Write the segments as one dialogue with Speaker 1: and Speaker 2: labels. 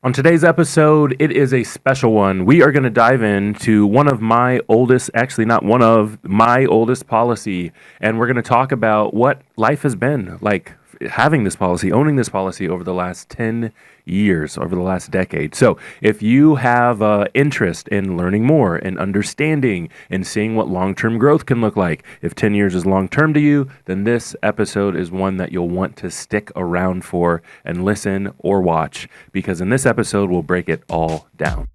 Speaker 1: On today's episode, it is a special one. We are going to dive into one of my oldest, actually not one of, my oldest policy, and we're going to talk about what life has been like having this policy, owning this policy over the last 10 years, over the last decade. So if you have interest in learning more and understanding and seeing what long-term growth can look like, if 10 years is long-term to you, then this episode is one that you'll want to stick around for and listen or watch, because in this episode, we'll break it all down.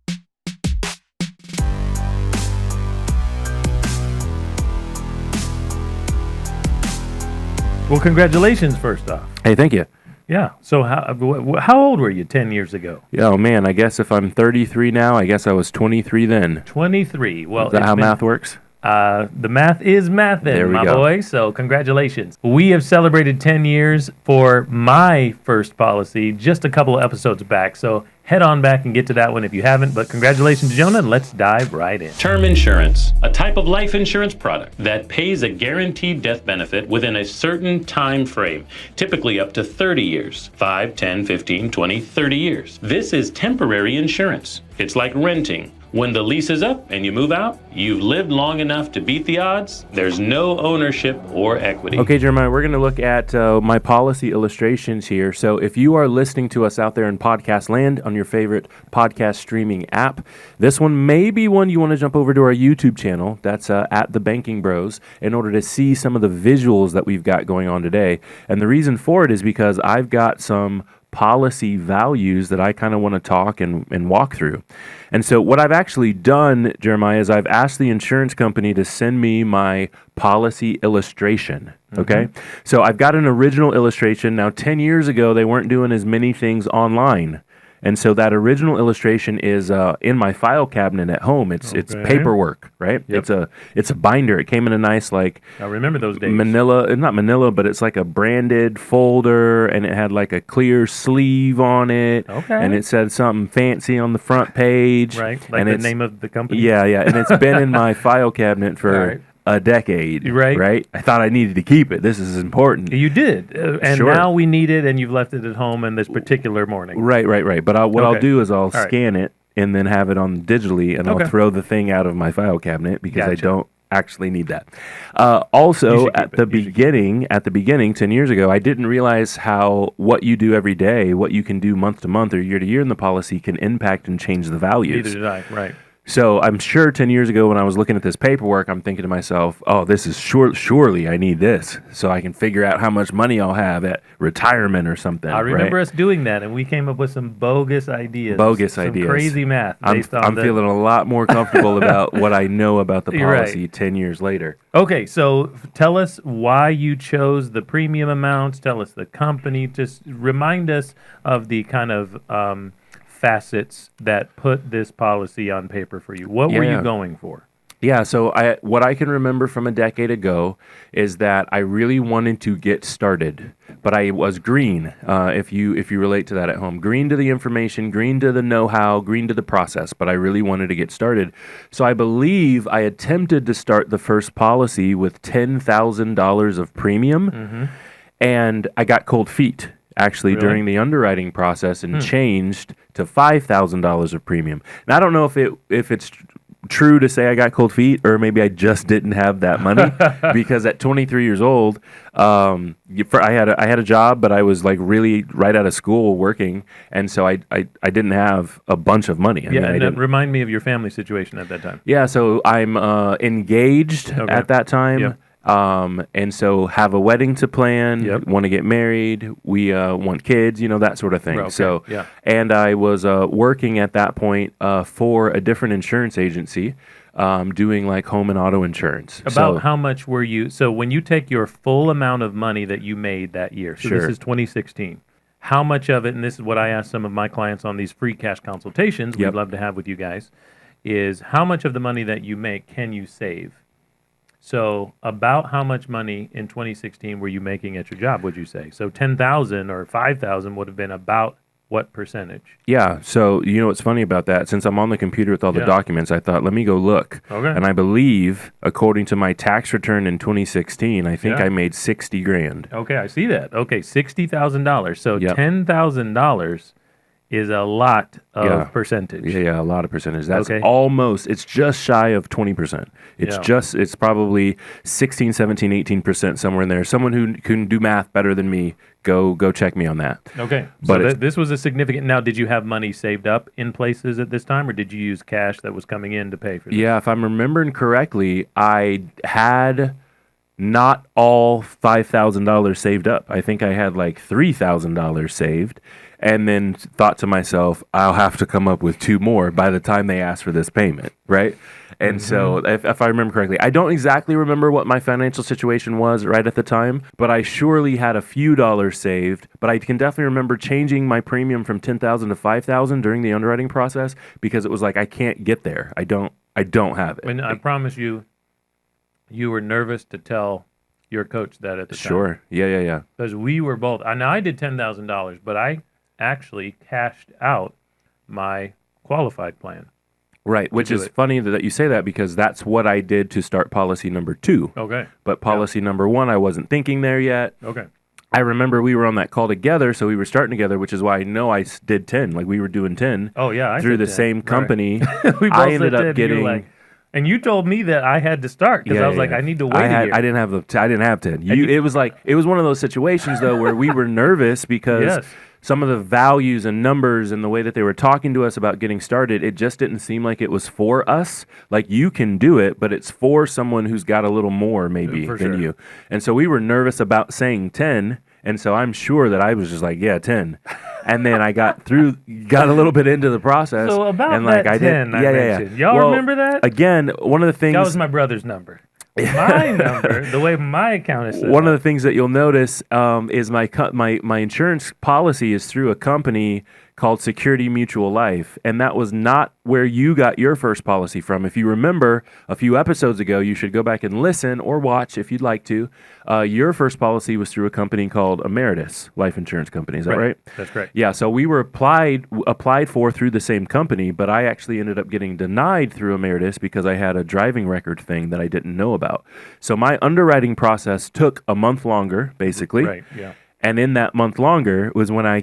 Speaker 2: Well, congratulations, first off.
Speaker 1: Hey, thank you.
Speaker 2: Yeah. So how old were you 10 years ago?
Speaker 1: Oh, man, I guess if I'm 33 now, I guess I was 23 then.
Speaker 2: 23. Well,
Speaker 1: is that how math works?
Speaker 2: The math is mathin', my
Speaker 1: go.
Speaker 2: boy. So congratulations. We have celebrated 10 years for my first policy just a couple of episodes back. So head on back and get to that one if you haven't. But congratulations, Jonah. Let's dive right in.
Speaker 3: Term insurance, a type of life insurance product that pays a guaranteed death benefit within a certain time frame, typically up to 30 years, 5, 10, 15, 20, 30 years. This is temporary insurance. It's like renting. When the lease is up and you move out, you've lived long enough to beat the odds. There's no ownership or equity.
Speaker 1: Okay, Jeremiah, we're going to look at my policy illustrations here. So if you are listening to us out there in podcast land on your favorite podcast streaming app, this one may be one you want to jump over to our YouTube channel. That's at The Banking Bros, in order to see some of the visuals that we've got going on today. And the reason for it is because I've got some policy values that I kind of want to talk and walk through. And so what I've actually done, Jeremiah, is I've asked the insurance company to send me my policy illustration. Okay. So I've got an original illustration. Now, 10 years ago, they weren't doing as many things online. And so that original illustration is in my file cabinet at home. It's paperwork, right?
Speaker 2: Yep.
Speaker 1: It's a binder. It came in a nice, like,
Speaker 2: I remember those days.
Speaker 1: not manila, but it's like a branded folder, and it had like a clear sleeve on it.
Speaker 2: Okay.
Speaker 1: And it said something fancy on the front page.
Speaker 2: Right, like
Speaker 1: and
Speaker 2: the name of the company?
Speaker 1: Yeah. And it's been in my file cabinet for a decade.
Speaker 2: Right.
Speaker 1: I thought I needed to keep it. This is important.
Speaker 2: You did. And
Speaker 1: Sure.
Speaker 2: now we need it, and you've left it at home in this particular morning.
Speaker 1: Right. But what I'll do is I'll
Speaker 2: right.
Speaker 1: scan it and then have it on digitally, and I'll throw the thing out of my file cabinet because I don't actually need that. Also, at the beginning, 10 years ago, I didn't realize how what you do every day, what you can do month to month or year to year in the policy can impact and change the values.
Speaker 2: Neither did I, right.
Speaker 1: So I'm sure 10 years ago when I was looking at this paperwork, I'm thinking to myself, oh, this is surely I need this so I can figure out how much money I'll have at retirement or something.
Speaker 2: I remember us doing that, and we came up with some bogus ideas. Some crazy math based on
Speaker 1: I'm feeling a lot more comfortable about what I know about the policy 10 years later.
Speaker 2: Okay, so tell us why you chose the premium amounts. Tell us the company. Just remind us of the kind of facets that put this policy on paper for you. What were you going for?
Speaker 1: Yeah, so what I can remember from a decade ago is that I really wanted to get started, but I was green, if you relate to that at home. Green to the information, green to the know-how, green to the process, but I really wanted to get started. So I believe I attempted to start the first policy with $10,000 of premium, and I got cold feet. Actually, during the underwriting process, and changed to $5,000 of premium. And I don't know if it's true to say I got cold feet, or maybe I just didn't have that money, because at 23 years old, I had a job, but I was like really right out of school working, and so I didn't have a bunch of money.
Speaker 2: Remind me of your family situation at that time.
Speaker 1: Yeah, so I'm engaged at that time.
Speaker 2: Yep.
Speaker 1: And so have a wedding to plan, want to get married, we want kids, that sort of thing. And I was working at that point for a different insurance agency, doing like home and auto insurance.
Speaker 2: How much were you, so when you take your full amount of money that you made that year, so this is 2016, how much of it, and this is what I ask some of my clients on these free cash consultations we'd love to have with you guys, is how much of the money that you make can you save? So about how much money in 2016 were you making at your job, would you say? So 10,000 or 5,000 would have been about what percentage?
Speaker 1: Yeah, so you know what's funny about that? Since I'm on the computer with all the documents, I thought, let me go look.
Speaker 2: Okay.
Speaker 1: And I believe, according to my tax return in 2016, I think I made $60,000.
Speaker 2: Okay, I see that. Okay, $60,000. So $10,000 is a lot of percentage.
Speaker 1: Yeah, a lot of percentage. That's almost, it's just shy of 20%. It's probably 16, 17, 18%, somewhere in there. Someone who can do math better than me, go check me on that.
Speaker 2: Okay.
Speaker 1: But
Speaker 2: so this was a significant, now did you have money saved up in places at this time, or did you use cash that was coming in to pay for this?
Speaker 1: Yeah, if I'm remembering correctly, I had not all $5,000 saved up. I think I had like $3,000 saved, and then thought to myself, I'll have to come up with 2 more by the time they ask for this payment, right? And so if I remember correctly, I don't exactly remember what my financial situation was right at the time, but I surely had a few dollars saved. But I can definitely remember changing my premium from $10,000 to $5,000 during the underwriting process, because it was like, I can't get there. I don't have it.
Speaker 2: And I promise you, you were nervous to tell your coach that at the time.
Speaker 1: Sure. Yeah.
Speaker 2: Because we were both. Now, I did $10,000, but I actually cashed out my qualified plan.
Speaker 1: Right, which is funny that you say that, because that's what I did to start policy number 2.
Speaker 2: Okay.
Speaker 1: But policy number 1, I wasn't thinking there yet.
Speaker 2: Okay.
Speaker 1: I remember we were on that call together, so we were starting together, which is why I know I did 10. Like, we were doing 10.
Speaker 2: Oh, yeah.
Speaker 1: Through the same company.
Speaker 2: Right. We both
Speaker 1: I ended up
Speaker 2: 10,
Speaker 1: getting...
Speaker 2: And you told me that I had to start, because I was like, I need to wait a year.
Speaker 1: I didn't have 10. It was one of those situations, though, where we were nervous because some of the values and numbers and the way that they were talking to us about getting started, it just didn't seem like it was for us. Like, you can do it, but it's for someone who's got a little more maybe than you. And so we were nervous about saying 10, and so I'm sure that I was just like, 10. And then I got a little bit into the process.
Speaker 2: So about
Speaker 1: and
Speaker 2: that 10 I mentioned. Y'all remember that?
Speaker 1: Again, one of the things...
Speaker 2: That was my brother's number. My number, the way my account is set
Speaker 1: One of the things that you'll notice is my insurance policy is through a company called Security Mutual Life, and that was not where you got your first policy from. If you remember a few episodes ago, you should go back and listen or watch if you'd like to. Your first policy was through a company called Emeritus Life Insurance Company. Is that right?
Speaker 2: That's correct.
Speaker 1: Yeah, so we were applied for through the same company, but I actually ended up getting denied through Emeritus because I had a driving record thing that I didn't know about. So my underwriting process took a month longer, basically.
Speaker 2: Right, yeah.
Speaker 1: And in that month longer was when I,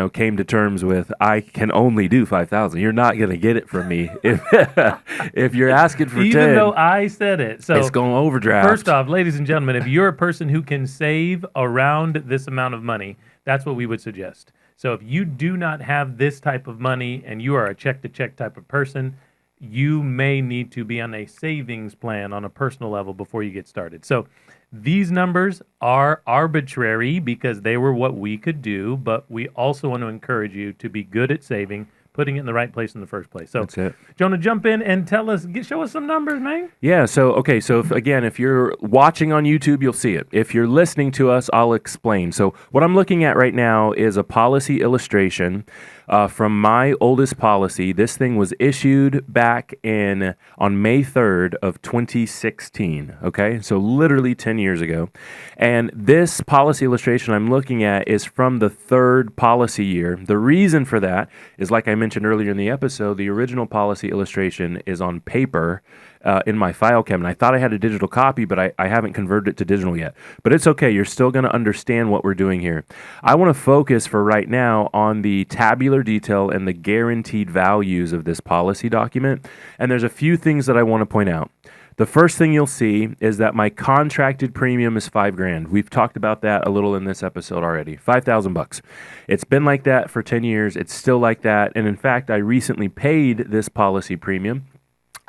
Speaker 1: came to terms with, I can only do 5,000. You're not going to get it from me if you're asking for 10.
Speaker 2: Even though I said it. So
Speaker 1: it's going to overdraft.
Speaker 2: First off, ladies and gentlemen, if you're a person who can save around this amount of money, that's what we would suggest. So if you do not have this type of money and you are a check-to-check type of person, you may need to be on a savings plan on a personal level before you get started. So these numbers are arbitrary because they were what we could do, but we also want to encourage you to be good at saving, putting it in the right place in the first place. So,
Speaker 1: that's it.
Speaker 2: Jonah, jump in and show us some numbers, man.
Speaker 1: Yeah, so if you're watching on YouTube, you'll see it. If you're listening to us, I'll explain. So what I'm looking at right now is a policy illustration from my oldest policy. This thing was issued back on May 3rd of 2016, okay? So literally 10 years ago. And this policy illustration I'm looking at is from the 3rd policy year. The reason for that is, like I mentioned earlier in the episode, the original policy illustration is on paper in my file cabinet. I thought I had a digital copy, but I haven't converted it to digital yet. But it's okay. You're still going to understand what we're doing here. I want to focus for right now on the tabular detail and the guaranteed values of this policy document. And there's a few things that I want to point out. The first thing you'll see is that my contracted premium is $5,000. We've talked about that a little in this episode already. $5,000. It's been like that for 10 years. It's still like that. And in fact, I recently paid this policy premium.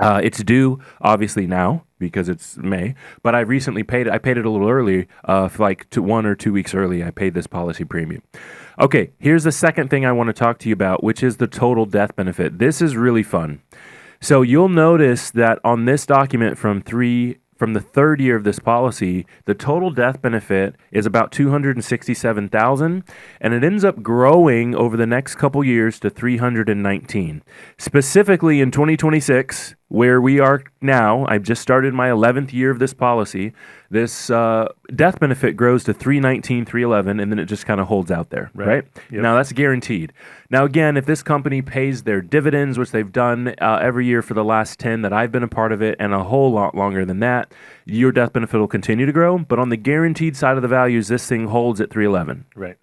Speaker 1: It's due, obviously, now because it's May, but I recently paid it. I paid it a little early, like 1 or 2 weeks early. I paid this policy premium. Okay, here's the second thing I want to talk to you about, which is the total death benefit. This is really fun. So you'll notice that on this document from the 3rd year of this policy, the total death benefit is about $267,000, and it ends up growing over the next couple years to $319,000. Specifically in 2026, where we are now, I've just started my 11th year of this policy. This death benefit grows to $319,000, $311,000, and then it just kind of holds out there, right? Yep. Now that's guaranteed. Now again, if this company pays their dividends, which they've done every year for the last 10 that I've been a part of it, and a whole lot longer than that, your death benefit will continue to grow. But on the guaranteed side of the values, this thing holds at $311,000.
Speaker 2: Right.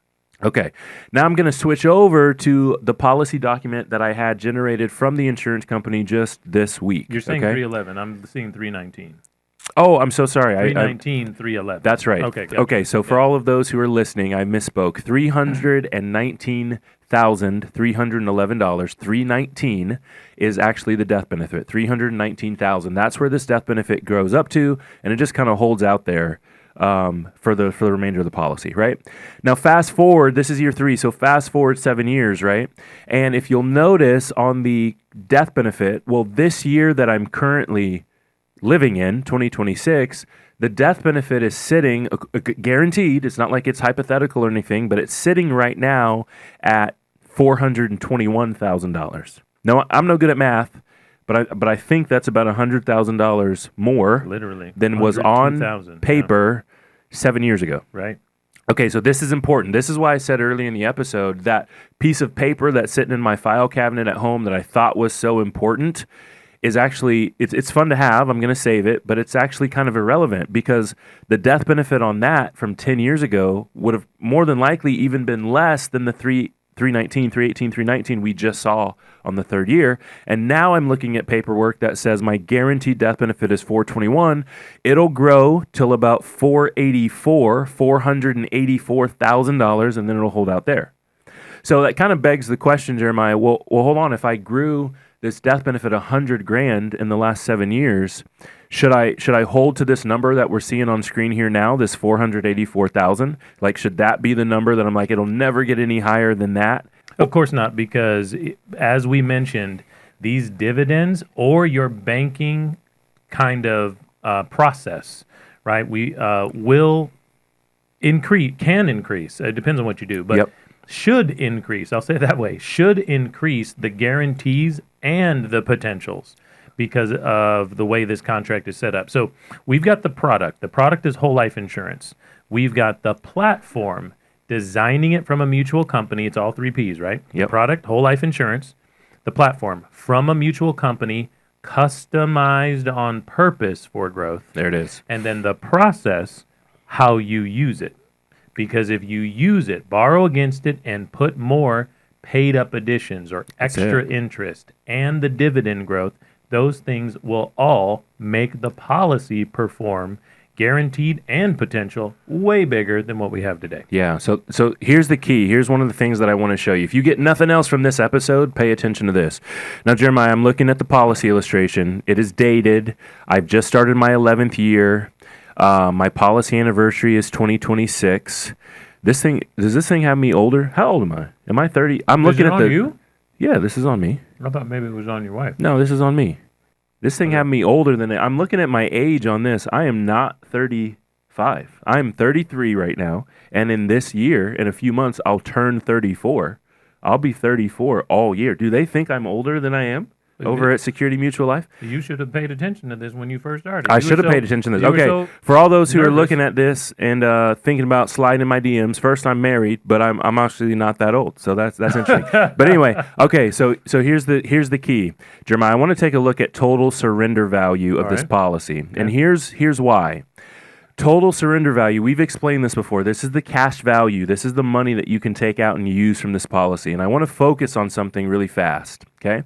Speaker 1: Okay. Now I'm going to switch over to the policy document that I had generated from the insurance company just this week.
Speaker 2: You're saying
Speaker 1: okay?
Speaker 2: 311. I'm seeing 319.
Speaker 1: Oh, I'm so sorry.
Speaker 2: 319, 311.
Speaker 1: That's right.
Speaker 2: Okay. Gotcha.
Speaker 1: Okay. So for all of those who are listening, I misspoke. $319,311. 319 is actually the death benefit. 319,000. That's where this death benefit grows up to, and it just kind of holds out there for the remainder of the policy, right? Now, fast forward. This is year 3, so fast forward 7 years, right? And if you'll notice on the death benefit, well, this year that I'm currently living in, 2026, the death benefit is sitting guaranteed. It's not like it's hypothetical or anything, but it's sitting right now at $421,000. Now, I'm no good at math, but I think that's about $100,000 more
Speaker 2: literally
Speaker 1: than was on paper 7 years ago.
Speaker 2: Right.
Speaker 1: Okay, so this is important. This is why I said earlier in the episode that piece of paper that's sitting in my file cabinet at home that I thought was so important is actually, it's fun to have. I'm going to save it, but it's actually kind of irrelevant because the death benefit on that from 10 years ago would have more than likely even been less than the 319, 318, 319 we just saw on the third year. And now I'm looking at paperwork that says my guaranteed death benefit is $421. It'll grow till about $484,000, and then it'll hold out there. So that kind of begs the question, Jeremiah, well, hold on. If I grew this death benefit $100,000 in the last 7 years, should I hold to this number that we're seeing on screen here now, this 484,000? Like, should that be the number that I'm like, it'll never get any higher than that?
Speaker 2: Of course not, because as we mentioned, these dividends or your banking kind of process, right? We will can increase. It depends on what you do, but should increase. I'll say it that way. Should increase the guarantees and the potentials because of the way this contract is set up. So we've got the product. The product is whole life insurance. We've got the platform, designing it from a mutual company. It's all 3 Ps, right?
Speaker 1: Yep.
Speaker 2: The product, whole life insurance. The platform, from a mutual company, customized on purpose for growth.
Speaker 1: There it is.
Speaker 2: And then the process, how you use it. Because if you use it, borrow against it, and put more paid up additions or extra interest and the dividend growth, those things will all make the policy perform guaranteed and potential way bigger than what we have today.
Speaker 1: Yeah, so here's the key. Here's one of the things that I want to show you. If you get nothing else from this episode, pay attention to this. Now, Jeremiah, I'm looking at the policy illustration. It is dated. I've just started my 11th year. My policy anniversary is 2026. Does this thing have me older? How old am I? Am I 30? I'm looking at the.
Speaker 2: You?
Speaker 1: Yeah, this is on me.
Speaker 2: I thought maybe it was on your wife.
Speaker 1: No, this is on me. This thing had me older than it. I'm looking at my age on this. I am not 35. I'm 33 right now, and in this year, in a few months, I'll turn 34. I'll be 34 all year. Do they think I'm older than I am? Over at Security Mutual Life?
Speaker 2: You should have paid attention to this when you first started.
Speaker 1: I should have paid attention to this. Okay, for all those who are looking at this and thinking about sliding in my DMs, first, I'm married, but I'm actually not that old, so that's interesting. But anyway, okay, so here's the key. Jeremiah, I want to take a look at total surrender value of this policy, and here's why. Total surrender value, we've explained this before. This is the cash value. This is the money that you can take out and use from this policy, and I want to focus on something really fast, okay?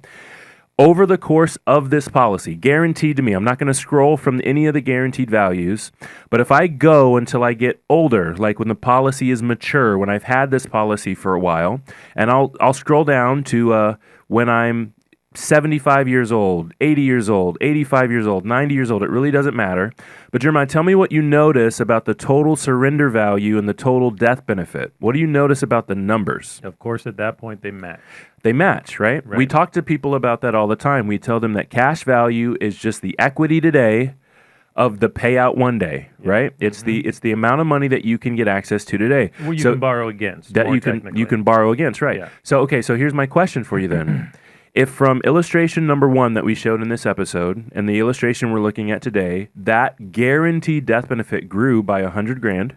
Speaker 1: Over the course of this policy, guaranteed to me, I'm not going to scroll from any of the guaranteed values, but if I go until I get older, like when the policy is mature, when I've had this policy for a while, and I'll scroll down to when I'm 75 years old, 80 years old, 85 years old, 90 years old, it really doesn't matter. But Jeremiah, tell me what you notice about the total surrender value and the total death benefit. What do you notice about the numbers?
Speaker 2: Of course, at that point, they match.
Speaker 1: They match, right? We talk to people about that all the time. We tell them that cash value is just the equity today of the payout one day, right? It's the amount of money that you can get access to today.
Speaker 2: Well, you can borrow against.
Speaker 1: That you can borrow against, right? Yeah. So here's my question for you then. If from illustration number 1 that we showed in this episode and the illustration we're looking at today, that guaranteed death benefit grew by $100,000,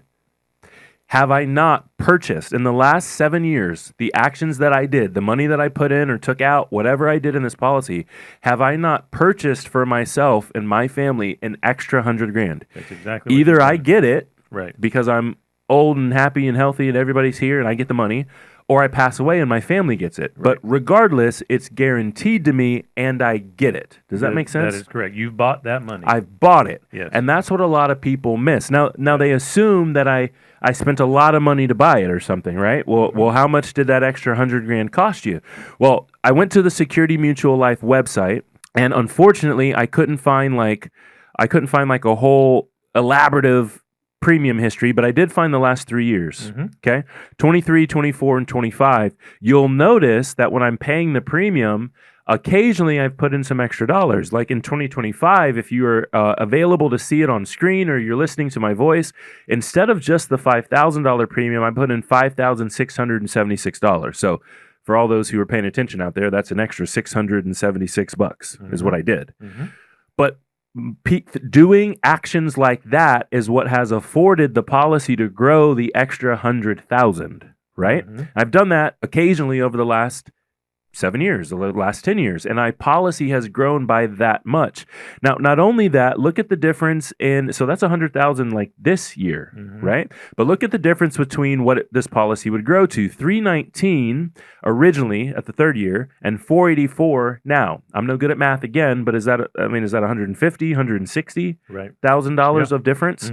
Speaker 1: have I not purchased in the last 7 years the actions that I did, the money that I put in or took out, whatever I did in this policy, have I not purchased for myself and my family an extra $100,000?
Speaker 2: That's exactly.
Speaker 1: Either I get it
Speaker 2: right
Speaker 1: because I'm old and happy and healthy and everybody's here and I get the money, or I pass away and my family gets it. Right. But regardless, it's guaranteed to me and I get it. Does that make sense?
Speaker 2: That is correct. You've bought that money.
Speaker 1: I've bought it.
Speaker 2: Yes.
Speaker 1: And that's what a lot of people miss. Now they assume that I spent a lot of money to buy it or something, right? Well, how much did that extra $100,000 cost you? Well, I went to the Security Mutual Life website, and unfortunately, I couldn't find like a whole elaborative premium history, but I did find the last 3 years. Okay, 23, 24, and 25. You'll notice that when I'm paying the premium, occasionally I've put in some extra dollars. Like in 2025, if you are available to see it on screen or you're listening to my voice, instead of just the $5,000 premium, I put in $5,676. So for all those who are paying attention out there, that's an extra $676 is what I did. But doing actions like that is what has afforded the policy to grow the extra 100,000, right? I've done that occasionally over the last 7 years, the last 10 years, and my policy has grown by that much. Now, not only that, look at the difference so that's 100,000 like this year, right? But look at the difference between what this policy would grow to. 319 originally at the third year and 484 now. I'm no good at math again, but is that 150, 160 $1,000 of difference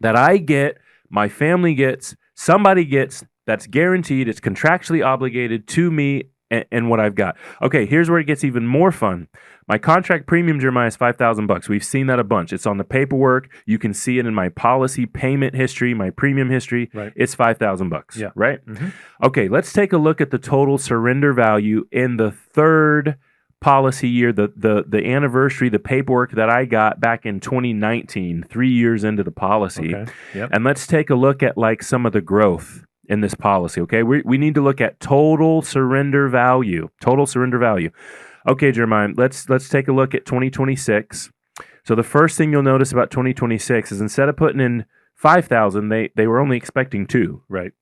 Speaker 1: that I get, my family gets, somebody gets, that's guaranteed, it's contractually obligated to me and what I've got. Okay, here's where it gets even more fun. My contract premium, Jeremiah, is $5,000. We've seen that a bunch. It's on the paperwork. You can see it in my policy payment history, my premium history. Right. It's $5,000. Yeah. Right? Okay, let's take a look at the total surrender value in the third policy year, the anniversary, the paperwork that I got back in 2019, 3 years into the policy. Okay. Yep. And let's take a look at like some of the growth in this policy, okay? We need to look at total surrender value. Total surrender value. Okay, Jeremiah, let's take a look at 2026. So the first thing you'll notice about 2026 is instead of putting in 5,000, they were only expecting 2, right?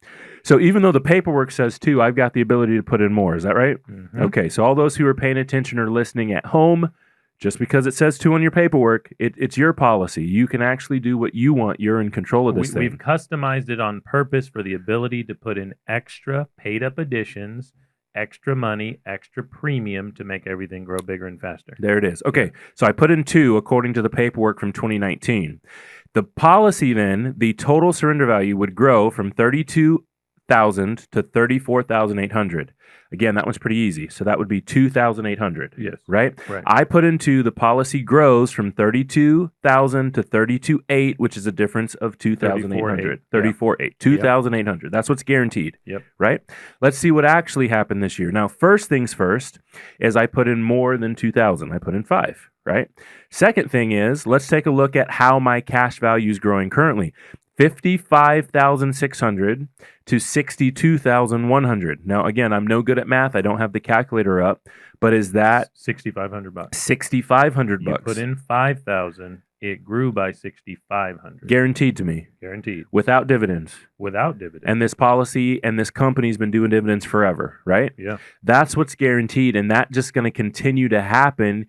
Speaker 1: So even though the paperwork says 2, I've got the ability to put in more. Is that right? Okay, so all those who are paying attention or listening at home, just because it says 2 on your paperwork, it's your policy. You can actually do what you want. You're in control of this thing.
Speaker 2: We've customized it on purpose for the ability to put in extra paid-up additions, extra money, extra premium to make everything grow bigger and faster.
Speaker 1: There it is. Okay, so I put in 2 according to the paperwork from 2019. The policy then, the total surrender value would grow from $32,000 to $34,800. Again, that one's pretty easy. So that would be $2,800. Yes. Right? I put into the policy grows from $32,000 to $32,800, which is a difference of $2,800. $34,800. $2,800. That's what's guaranteed. Yep. Right? Let's see what actually happened this year. Now, first things first is I put in more than $2,000. I put in 5. Right? Second thing is, let's take a look at how my cash value is growing currently. $55,600 to $62,100. Now, again, I'm no good at math. I don't have the calculator up, but is that
Speaker 2: $6,500?
Speaker 1: $6,500.
Speaker 2: You put in 5,000. It grew by $6,500.
Speaker 1: Guaranteed to me.
Speaker 2: Guaranteed.
Speaker 1: Without dividends.
Speaker 2: Without dividends.
Speaker 1: And this policy and this company's been doing dividends forever, right?
Speaker 2: Yeah.
Speaker 1: That's what's guaranteed, and that's just going to continue to happen.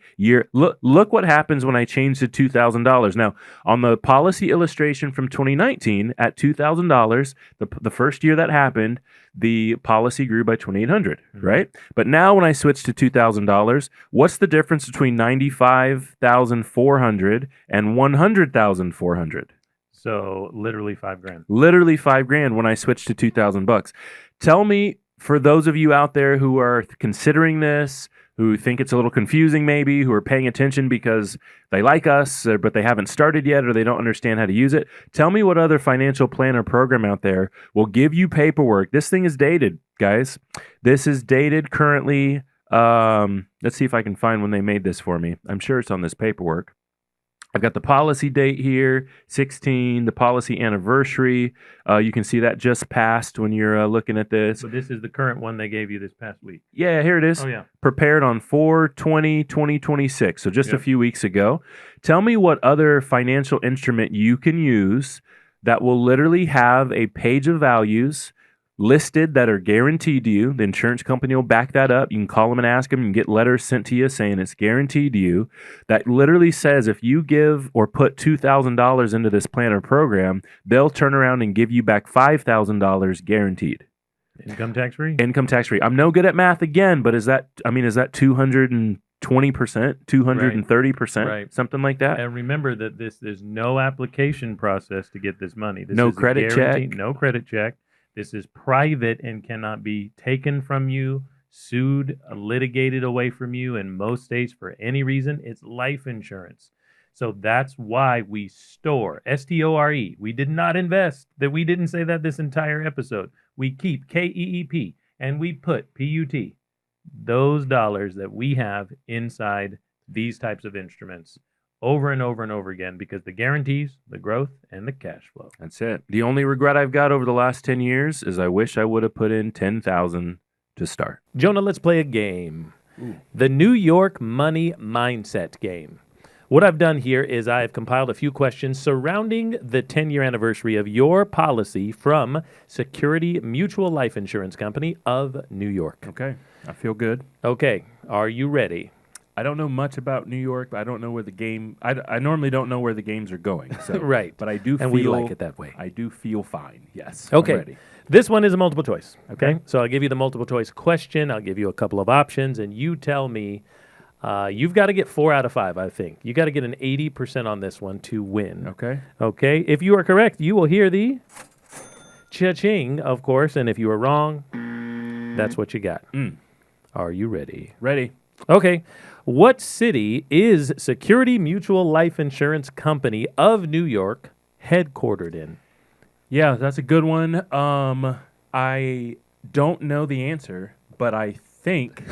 Speaker 1: Look what happens when I change to $2,000. Now, on the policy illustration from 2019, at $2,000, the first year that happened, the policy grew by $2,800, right? But now when I switch to $2,000, what's the difference between $95,400 and $100,400?
Speaker 2: So literally $5,000.
Speaker 1: Literally $5,000 when I switch to $2,000. Tell me, for those of you out there who are considering this, who think it's a little confusing maybe, who are paying attention because they like us, but they haven't started yet or they don't understand how to use it, tell me what other financial plan or program out there will give you paperwork. This thing is dated, guys. This is dated currently. Let's see if I can find when they made this for me. I'm sure it's on this paperwork. I've got the policy date here, 16, the policy anniversary. You can see that just passed when you're looking at this.
Speaker 2: So this is the current one they gave you this past week.
Speaker 1: Yeah, here it is.
Speaker 2: Oh, yeah.
Speaker 1: Prepared on 4/20/2026, so just a few weeks ago. Tell me what other financial instrument you can use that will literally have a page of values listed that are guaranteed to you. The insurance company will back that up. You can call them and ask them. You can get letters sent to you saying it's guaranteed to you. That literally says if you give or put $2,000 into this plan or program, they'll turn around and give you back $5,000 guaranteed.
Speaker 2: Income tax free?
Speaker 1: Income tax free. I'm no good at math again, but is that 220%, 230%,
Speaker 2: Right.
Speaker 1: something like that?
Speaker 2: And remember that there's no application process to get this money. This
Speaker 1: No
Speaker 2: is a
Speaker 1: credit
Speaker 2: guarantee-
Speaker 1: check?
Speaker 2: No credit check. This is private and cannot be taken from you, sued, litigated away from you in most states for any reason. It's life insurance. So that's why we store, S-T-O-R-E. We did not invest. That we didn't say that this entire episode. We keep, K-E-E-P, and we put, P-U-T, those dollars that we have inside these types of instruments over and over and over again because the guarantees, the growth, and the cash flow.
Speaker 1: That's it. The only regret I've got over the last 10 years is I wish I would have put in $10,000 to start.
Speaker 2: Jonah, let's play a game. The New York Money Mindset game. What I've done here is I've compiled a few questions surrounding the 10-year anniversary of your policy from Security Mutual Life Insurance Company of New York.
Speaker 1: Okay. I feel good.
Speaker 2: Okay. Are you ready?
Speaker 1: I don't know much about New York, but I don't know where the game. I normally don't know where the games are going. So,
Speaker 2: Right.
Speaker 1: But I do feel.
Speaker 2: And we like it that way.
Speaker 1: I do feel fine. Yes.
Speaker 2: Okay.
Speaker 1: I'm ready.
Speaker 2: This one is a multiple choice.
Speaker 1: Okay.
Speaker 2: So I'll give you the multiple choice question. I'll give you a couple of options, and you tell me. You've got to get 4 out of 5, I think. You got to get an 80% on this one to win.
Speaker 1: Okay.
Speaker 2: Okay. If you are correct, you will hear the cha-ching, of course. And if you are wrong, that's what you got. Are you ready?
Speaker 1: Ready.
Speaker 2: Okay. What city is Security Mutual Life Insurance Company of New York headquartered in?
Speaker 1: Yeah, that's a good one. I don't know the answer, but I think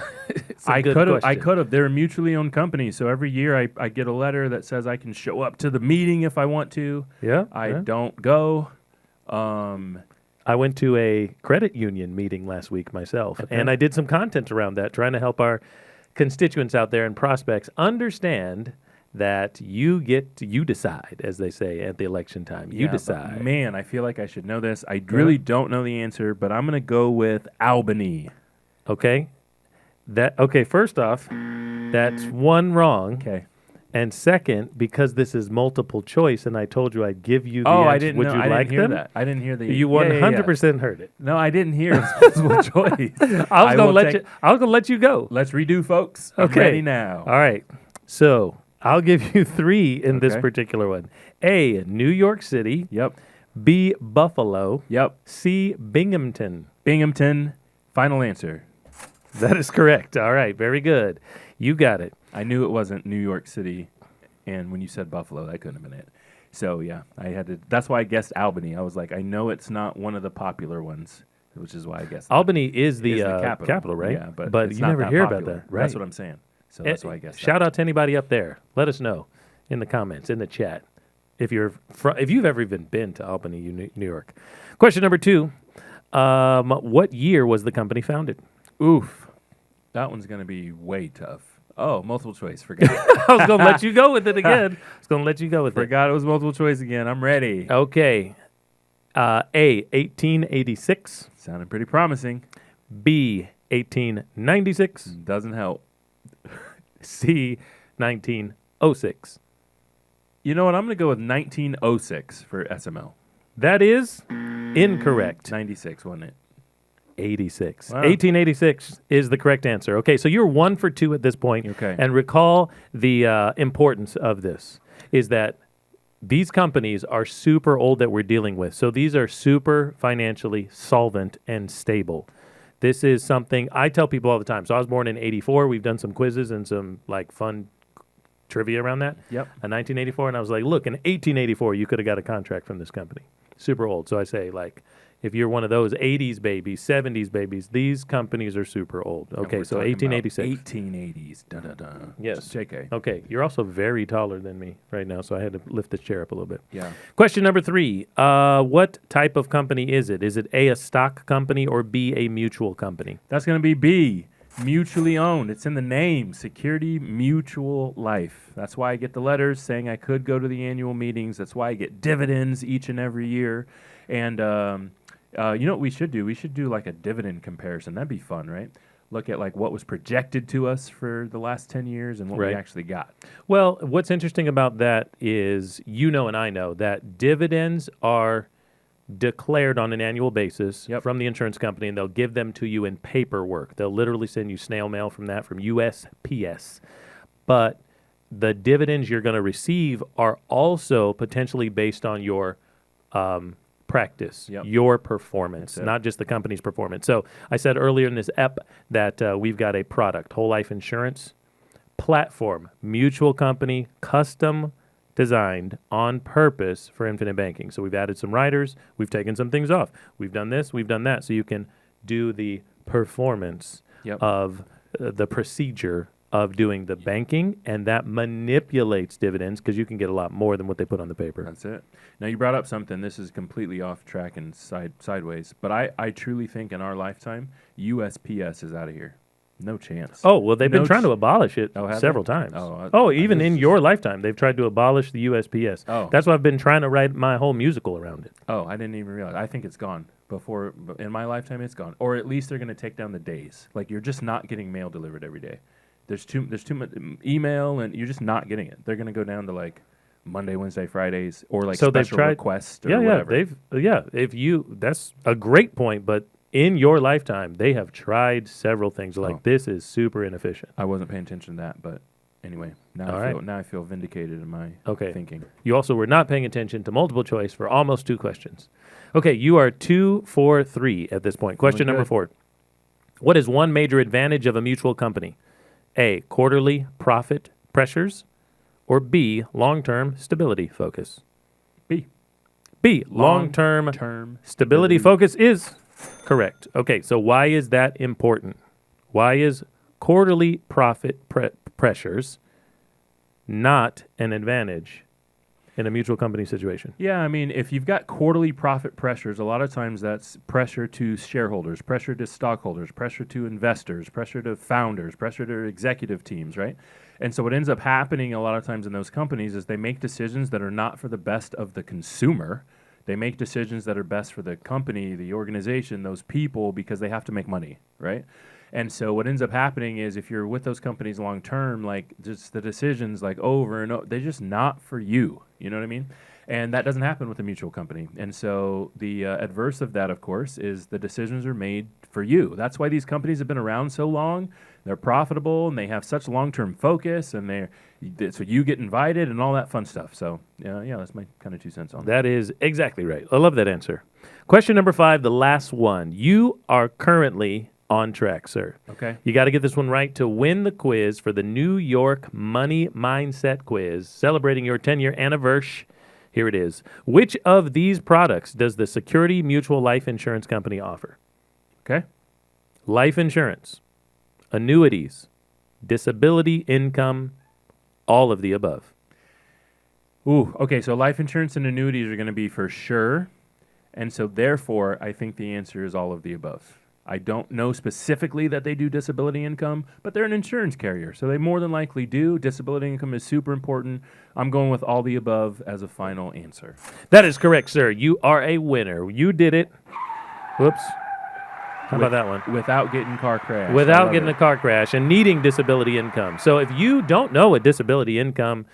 Speaker 1: I could have. I could have. They're a mutually owned company, so every year I get a letter that says I can show up to the meeting if I want to.
Speaker 2: Yeah.
Speaker 1: I don't go.
Speaker 2: I went to a credit union meeting last week myself, and I did some content around that, trying to help our constituents out there and prospects understand that you decide, as they say at the election time. You decide.
Speaker 1: But man, I feel like I should know this. I really don't know the answer, but I'm going to go with Albany.
Speaker 2: Okay. First off, that's one wrong.
Speaker 1: Okay.
Speaker 2: And second, because this is multiple choice, and I told you I'd give you the answer.
Speaker 1: I didn't
Speaker 2: Would
Speaker 1: know.
Speaker 2: you
Speaker 1: I
Speaker 2: like
Speaker 1: didn't hear
Speaker 2: them?
Speaker 1: that. I didn't hear the.
Speaker 2: You 100% heard it.
Speaker 1: No, I didn't hear multiple choice.
Speaker 2: I was gonna let you go.
Speaker 1: Let's redo, folks. I'm
Speaker 2: Okay.
Speaker 1: ready now.
Speaker 2: All right. So I'll give you 3 in this particular one. A, New York City.
Speaker 1: Yep.
Speaker 2: B, Buffalo.
Speaker 1: Yep.
Speaker 2: C, Binghamton.
Speaker 1: Binghamton. Final answer.
Speaker 2: That is correct. All right. Very good. You got it.
Speaker 1: I knew it wasn't New York City, and when you said Buffalo, that couldn't have been it. So yeah, I had to. That's why I guessed Albany. I was like, I know it's not one of the popular ones, which is why I guessed that.
Speaker 2: Albany is the
Speaker 1: capital,
Speaker 2: right?
Speaker 1: Yeah, but
Speaker 2: you
Speaker 1: it's not
Speaker 2: never
Speaker 1: that
Speaker 2: hear
Speaker 1: popular.
Speaker 2: about that, right?
Speaker 1: That's what I'm saying. So that's why I guessed.
Speaker 2: Shout out to anybody up there. Let us know in the comments, in the chat, if you've ever even been to Albany, New York. Question number 2: what year was the company founded?
Speaker 1: Oof, that one's gonna be way tough. Oh, multiple choice. Forgot.
Speaker 2: I was gonna let you go with it again.
Speaker 1: Forgot it was multiple choice again. I'm ready.
Speaker 2: Okay. A, 1886.
Speaker 1: Sounded pretty promising.
Speaker 2: B, 1896.
Speaker 1: Doesn't help.
Speaker 2: C, 1906.
Speaker 1: You know what? I'm going to go with 1906 for SML.
Speaker 2: That is incorrect.
Speaker 1: 96, wasn't it?
Speaker 2: 86.
Speaker 1: Wow.
Speaker 2: 1886 is the correct answer. Okay, so you're 1 for 2 at this point.
Speaker 1: Okay.
Speaker 2: And recall the importance of this is that these companies are super old that we're dealing with. So these are super financially solvent and stable. This is something I tell people all the time. So I was born in 84. We've done some quizzes and some like fun trivia around that.
Speaker 1: Yep.
Speaker 2: In 1984. And I was like, look, in 1884, you could have got a contract from this company. Super old. So I say, like, if you're one of those 80s babies, 70s babies, these companies are super old. Okay, so 1886.
Speaker 1: 1880s. Da-da-da.
Speaker 2: Yes.
Speaker 1: JK.
Speaker 2: Okay, you're also very taller than me right now, so I had to lift this chair up a little bit.
Speaker 1: Yeah.
Speaker 2: Question number 3. What type of company is it? Is it A, a stock company, or B, a mutual company?
Speaker 1: That's going to be B. Mutually owned. It's in the name. Security Mutual Life. That's why I get the letters saying I could go to the annual meetings. That's why I get dividends each and every year. And You know what we should do? We should do like a dividend comparison. That'd be fun, right? Look at like what was projected to us for the last 10 years and what we actually got.
Speaker 2: Well, what's interesting about that is, and I know that dividends are declared on an annual basis from the insurance company, and they'll give them to you in paperwork. They'll literally send you snail mail from USPS. But the dividends you're going to receive are also potentially based on your practice, your performance, not just the company's performance. So I said earlier in this ep that we've got a product, whole life insurance platform, mutual company, custom designed on purpose for infinite banking. So we've added some riders, we've taken some things off, we've done this, we've done that, so you can do the performance of the procedure of doing the banking, and that manipulates dividends because you can get a lot more than what they put on the paper.
Speaker 1: That's it. Now, you brought up something. This is completely off track and sideways, but I truly think in our lifetime, USPS is out of here. No chance.
Speaker 2: Oh, well, they've been trying to abolish it several times. Even in your lifetime, they've tried to abolish the USPS. That's why I've been trying to write my whole musical around it.
Speaker 1: Oh, I didn't even realize. I think it's gone. In my lifetime, it's gone. Or at least they're going to take down the days. Like, you're just not getting mail delivered every day. There's too much email, and you're just not getting it. They're going to go down to like Monday, Wednesday, Fridays, or like special requests or whatever.
Speaker 2: That's a great point, but in your lifetime, they have tried several things. This is super inefficient.
Speaker 1: I wasn't paying attention to that, but anyway, now I feel vindicated in my thinking.
Speaker 2: You also were not paying attention to multiple choice for almost 2 questions. Okay, you are 2 for 3 at this point. Question number 4. What is one major advantage of a mutual company? A, quarterly profit pressures, or B, long-term stability focus?
Speaker 1: B,
Speaker 2: long-term stability focus is correct. Okay, so why is that important? Why is quarterly profit pressures not an advantage in a mutual company situation?
Speaker 1: Yeah, I mean, if you've got quarterly profit pressures, a lot of times that's pressure to shareholders, pressure to stockholders, pressure to investors, pressure to founders, pressure to executive teams, right? And so what ends up happening a lot of times in those companies is they make decisions that are not for the best of the consumer. They make decisions that are best for the company, the organization, those people, because they have to make money, right? And so what ends up happening is if you're with those companies long term, like just the decisions like over and over, they're just not for you. You know what I mean? And that doesn't happen with a mutual company. And so the adverse of that, of course, is the decisions are made for you. That's why these companies have been around so long. They're profitable and they have such long-term focus, and so you get invited and all that fun stuff. So yeah, that's my kind of 2 cents on that.
Speaker 2: That is exactly right. I love that answer. Question number 5, the last one. You are currently on track, sir.
Speaker 1: Okay.
Speaker 2: You got to get this one right to win the quiz for the New York Money Mindset Quiz, celebrating your 10-year anniversary. Here it is. Which of these products does the Security Mutual Life Insurance Company offer?
Speaker 1: Okay.
Speaker 2: Life insurance, annuities, disability income, all of the above.
Speaker 1: Ooh, okay, so life insurance and annuities are going to be for sure. And so therefore, I think the answer is all of the above. I don't know specifically that they do disability income, but they're an insurance carrier, so they more than likely do. Disability income is super important. I'm going with all the above as a final answer.
Speaker 2: That is correct, sir. You are a winner. You did it. Whoops. How about that one?
Speaker 1: Without getting car crash.
Speaker 2: Without getting a car crash and needing disability income. So if you don't know what disability income,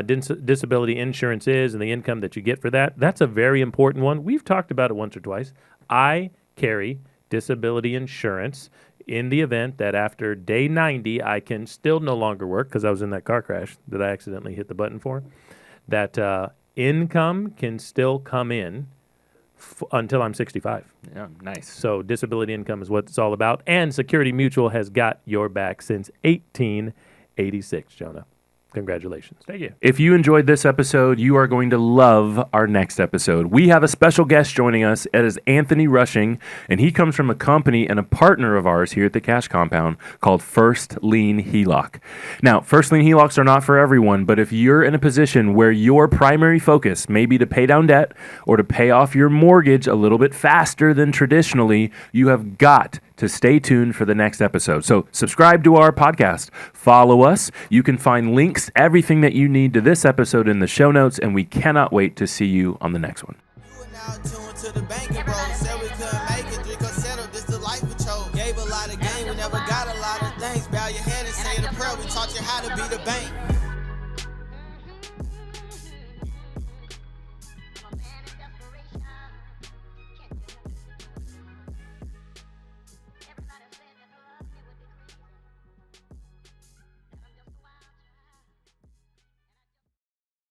Speaker 2: disability insurance is and the income that you get for that, that's a very important one. We've talked about it once or twice. I carry disability insurance in the event that after day 90 I can still no longer work because I was in that car crash that I accidentally hit the button for. That income can still come in until I'm 65.
Speaker 1: Yeah, nice.
Speaker 2: So disability income is what it's all about. And Security Mutual has got your back since 1886, Jonah. Congratulations.
Speaker 1: Thank you. If you enjoyed this episode, you are going to love our next episode. We have a special guest joining us. It is Anthony Rushing, and he comes from a company and a partner of ours here at the Cash Compound called First Lien HELOC. Now, First Lien HELOCs are not for everyone, but if you're in a position where your primary focus may be to pay down debt or to pay off your mortgage a little bit faster than traditionally, you have got to stay tuned for the next episode. So subscribe to our podcast, follow us. You can find links, everything that you need to this episode in the show notes, and we cannot wait to see you on the next one.
Speaker 4: taught you how to be the bank.